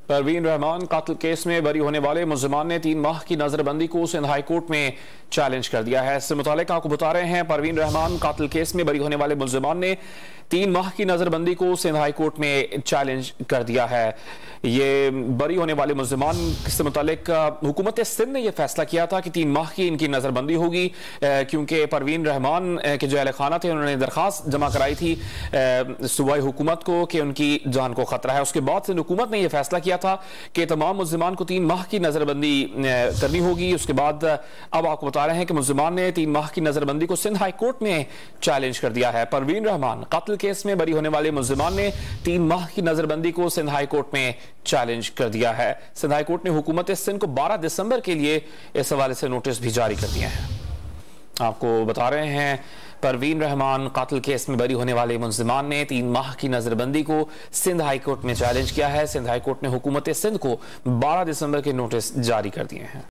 परवीन रहमान कातिल केस में बरी होने वाले मुल्जिमान ने 3 माह की नजरबंदी को सिंध हाई कोर्ट में चैलेंज कर दिया है। इससे मुतालिक आपको बता रहे हैं, परवीन रहमान कातिल केस में बरी होने वाले मुल्जिमान ने 3 माह की नजरबंदी को सिंध हाई कोर्ट में चैलेंज कर दिया है। ये बरी होने वाले मुल्जिमान से मुतालिक हुकूमत सिंध ने यह फैसला किया था कि 3 माह की इनकी नजरबंदी होगी, क्योंकि परवीन रहमान के जो अहल खाना थे उन्होंने दरखास्त जमा कराई थी सूबाई हुकूमत को कि उनकी जान को खतरा है। उसके बाद सिंध हुकूमत ने यह फैसला किया था कि तमाम मुल्जिमान को 3 माह की नजरबंदी करनी होगी। उसके बाद अब आपको बता रहे हैं कि मुल्जिमान ने 3 माह की नजरबंदी को सिंध हाई कोर्ट में चैलेंज कर दिया है। परवीन रहमान कातिल केस में बरी होने वाले मुल्जिमान ने 3 माह की नजरबंदी को सिंध हाई कोर्ट में चैलेंज कर दिया है। सिंध हाई कोर्ट ने हुकूमत सिंध को 12 दिसंबर के लिए इस हवाले से नोटिस भी जारी कर दिए हैं। आपको बता रहे हैं, परवीन रहमान कातिल केस में बरी होने वाले मुल्जिमान ने 3 माह की नजरबंदी को सिंध हाई कोर्ट में चैलेंज किया है। सिंध हाई कोर्ट ने हुकूमत सिंध को 12 दिसंबर के नोटिस जारी कर दिए हैं।